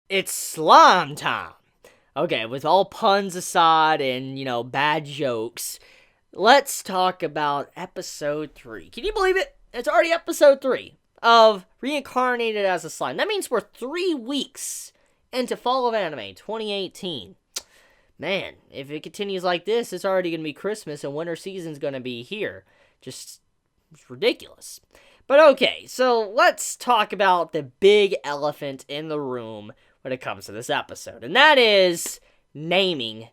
It's slime time! Okay, with all puns aside and, bad jokes, let's talk about episode 3. Can you believe it? It's already episode 3 of Reincarnated as a Slime. That means we're 3 weeks into Fall of Anime 2018. Man, if it continues like this, it's already going to be Christmas and winter season's going to be here. It's ridiculous. But okay, so let's talk about the big elephant in the room when it comes to this episode, and that is naming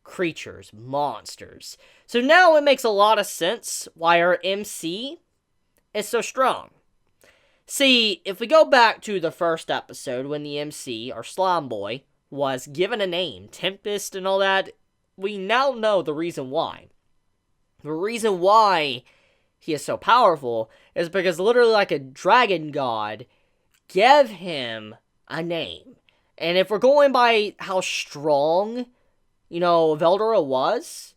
creatures, monsters. So now it makes a lot of sense why our MC is so strong. See, if we go back to the first episode when the MC, our slime boy, was given a name, Tempest and all that, we now know the reason why. The reason why he is so powerful is because literally like a dragon god gave him a name. And if we're going by how strong, Veldora was,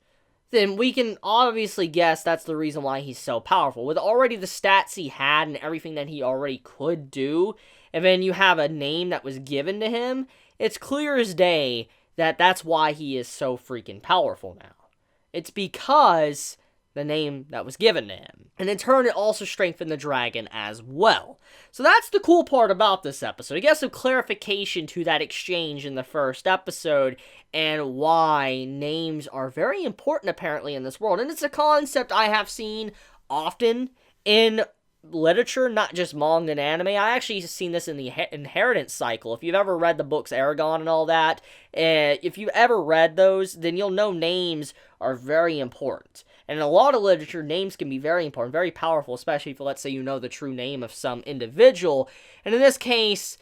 then we can obviously guess that's the reason why he's so powerful. With already the stats he had and everything that he already could do, and then you have a name that was given to him, it's clear as day that that's why he is so freaking powerful now. It's because the name that was given to him. And in turn, it also strengthened the dragon as well. So that's the cool part about this episode. It gets some clarification to that exchange in the first episode and why names are very important apparently in this world. And it's a concept I have seen often in literature, not just manga and anime. I actually seen this in the inheritance cycle. If you've ever read the books Aragon and all that, if you've ever read those, then you'll know names are very important. And in a lot of literature, names can be very important, very powerful, especially if, let's say, you know the true name of some individual. And in this case,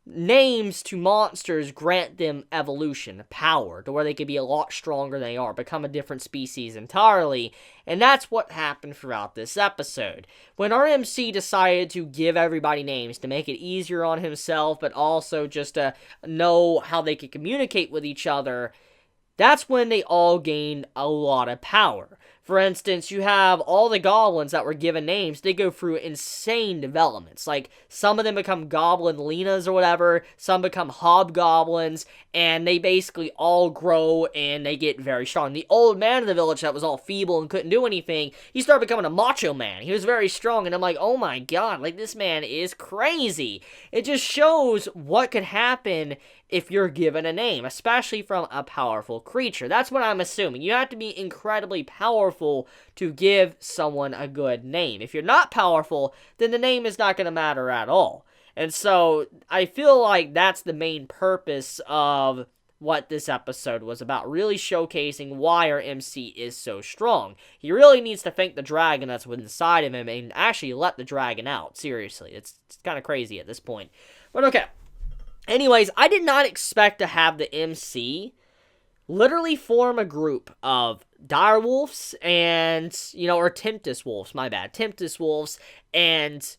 names to monsters grant them evolution, power, to where they could be a lot stronger than they are, become a different species entirely. And that's what happened throughout this episode. When our MC decided to give everybody names to make it easier on himself, but also just to know how they could communicate with each other, that's when they all gained a lot of power. For instance, you have all the goblins that were given names. They go through insane developments. Like, some of them become goblin Lenas or whatever. Some become hobgoblins. And they basically all grow and they get very strong. The old man of the village that was all feeble and couldn't do anything, he started becoming a macho man. He was very strong. And I'm like, oh my god, like, this man is crazy. It just shows what could happen if you're given a name, especially from a powerful creature. That's what I'm assuming. You have to be incredibly powerful to give someone a good name. If you're not powerful, then the name is not going to matter at all. And so, I feel like that's the main purpose of what this episode was about, really showcasing why our MC is so strong. He really needs to thank the dragon that's inside of him and actually let the dragon out. Seriously, it's kind of crazy at this point. But okay. Anyways, I did not expect to have the MC literally form a group of direwolves and, or Tempest wolves, my bad. Tempest wolves and,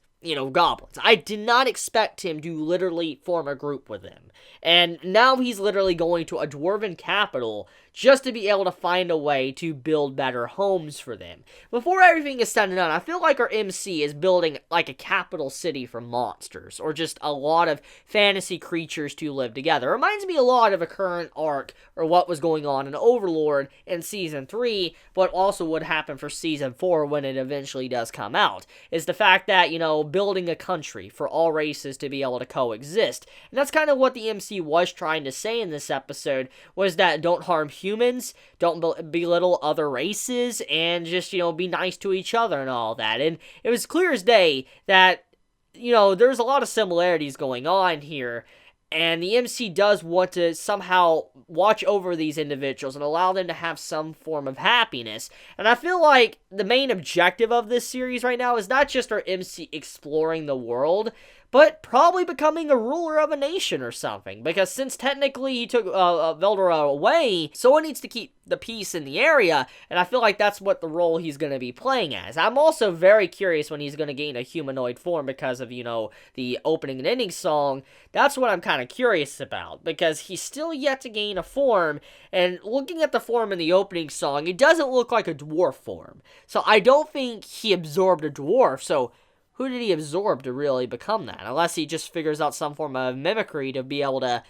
goblins. I did not expect him to literally form a group with them. And now he's literally going to a dwarven capital just to be able to find a way to build better homes for them. Before everything is said and done, I feel like our MC is building like a capital city for monsters, or just a lot of fantasy creatures to live together. It reminds me a lot of a current arc, or what was going on in Overlord in Season 3, but also would happen for Season 4 when it eventually does come out, is the fact that, building a country for all races to be able to coexist. And that's kind of what the MC was trying to say in this episode, was that don't harm humans, don't belittle other races, and just, be nice to each other and all that. And it was clear as day that, there's a lot of similarities going on here, and the MC does want to somehow watch over these individuals and allow them to have some form of happiness. And I feel like the main objective of this series right now is not just our MC exploring the world, but probably becoming a ruler of a nation or something. Because since technically he took Veldora away, someone needs to keep the peace in the area, and I feel like that's what the role he's going to be playing as. I'm also very curious when he's going to gain a humanoid form because of, the opening and ending song. That's what I'm kind of curious about, because he's still yet to gain a form, and looking at the form in the opening song, it doesn't look like a dwarf form. So I don't think he absorbed a dwarf, so who did he absorb to really become that? Unless he just figures out some form of mimicry to be able to,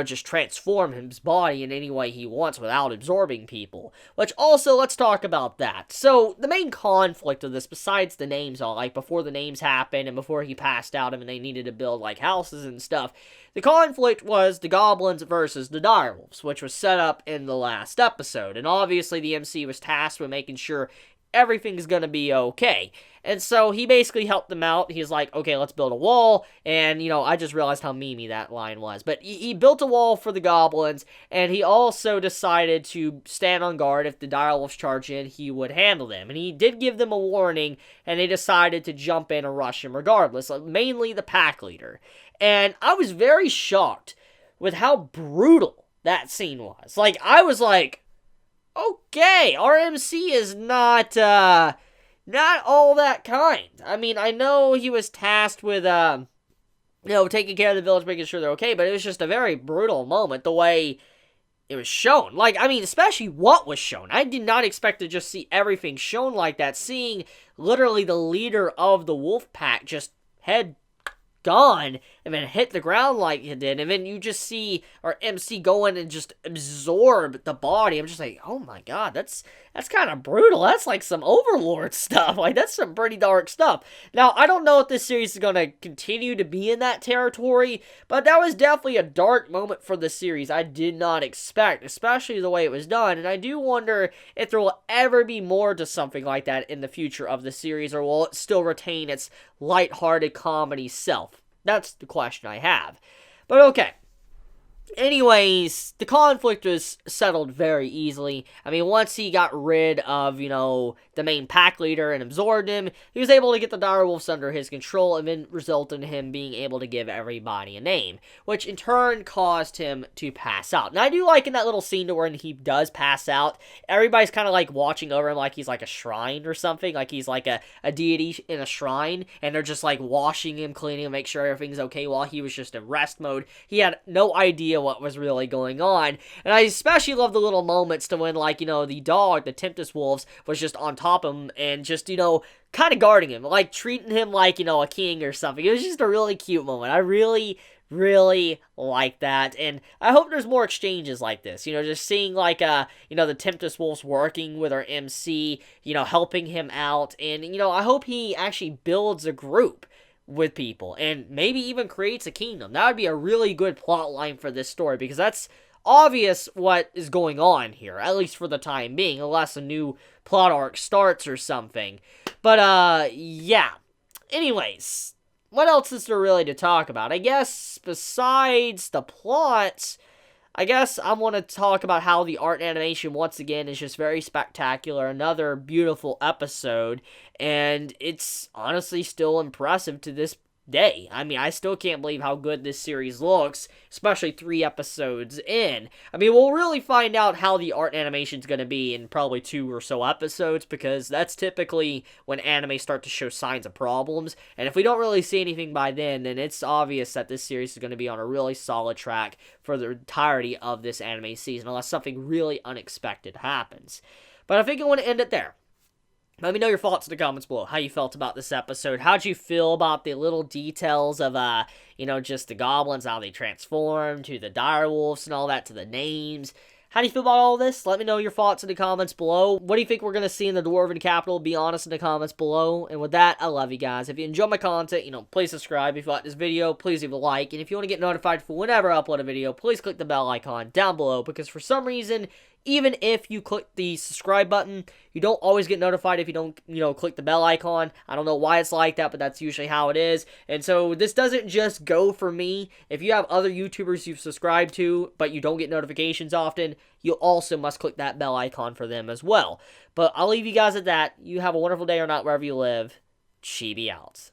just transform his body in any way he wants without absorbing people. Which also, let's talk about that. So, the main conflict of this, besides the names, before the names happened and before he passed out and they needed to build, houses and stuff, the conflict was the goblins versus the direwolves, which was set up in the last episode. And obviously, the MC was tasked with making sure everything's gonna be okay. And so he basically helped them out. He's like, okay, let's build a wall. And, I just realized how memey that line was. But he built a wall for the goblins, and he also decided to stand on guard. If the direwolves charge in, he would handle them. And he did give them a warning, and they decided to jump in and rush him regardless, mainly the pack leader. And I was very shocked with how brutal that scene was. I was like, okay, our MC is not all that kind. I mean, I know he was tasked with, taking care of the village, making sure they're okay, but it was just a very brutal moment, the way it was shown. Especially what was shown. I did not expect to just see everything shown like that, seeing literally the leader of the wolf pack just head gone and then hit the ground like it did, and then you just see our MC go in and just absorb the body. I'm just like, oh my god, that's kind of brutal. That's some Overlord stuff. That's some pretty dark stuff. Now, I don't know if this series is going to continue to be in that territory, but that was definitely a dark moment for the series I did not expect, especially the way it was done, and I do wonder if there will ever be more to something like that in the future of the series, or will it still retain its lighthearted comedy self? That's the question I have. But okay. Anyways, the conflict was settled very easily. I mean, once he got rid of, the main pack leader and absorbed him, he was able to get the direwolves under his control, and then resulted in him being able to give everybody a name, which in turn caused him to pass out. And I do like in that little scene to when he does pass out, everybody's kind of watching over him like he's a shrine or something, like he's a deity in a shrine, and they're just washing him, cleaning him, make sure everything's okay while he was just in rest mode. He had no idea what was really going on, and I especially love the little moments to when, the dog, the Tempest Wolves, was just on top of him, and just, kind of guarding him, treating him like, a king or something. It was just a really cute moment. I really like that, and I hope there's more exchanges like this, just seeing, the Tempest Wolves working with our MC, helping him out, and, I hope he actually builds a group with people, and maybe even creates a kingdom. That would be a really good plot line for this story, because that's obvious what is going on here, at least for the time being, unless a new plot arc starts or something. But, yeah. Anyways, what else is there really to talk about? I guess, besides the plots, I guess I want to talk about how the art and animation, once again, is just very spectacular. Another beautiful episode, and it's honestly still impressive to this day. I mean, I still can't believe how good this series looks, especially 3 episodes in. I mean, we'll really find out how the art animation is going to be in probably 2 or so episodes, because that's typically when anime start to show signs of problems, and if we don't really see anything by then it's obvious that this series is going to be on a really solid track for the entirety of this anime season, unless something really unexpected happens. But I think I want to end it there. Let me know your thoughts in the comments below, how you felt about this episode. How'd you feel about the little details of, just the goblins, how they transform, to the direwolves and all that, to the names. How do you feel about all this? Let me know your thoughts in the comments below. What do you think we're going to see in the Dwarven Capital? Be honest in the comments below. And with that, I love you guys. If you enjoy my content, please subscribe. If you like this video, please leave a like. And if you want to get notified for whenever I upload a video, please click the bell icon down below. Because for some reason, even if you click the subscribe button, you don't always get notified if you don't, click the bell icon. I don't know why it's like that, but that's usually how it is. And so this doesn't just go for me. If you have other YouTubers you've subscribed to, but you don't get notifications often, you also must click that bell icon for them as well. But I'll leave you guys at that. You have a wonderful day or night wherever you live. Chibi out.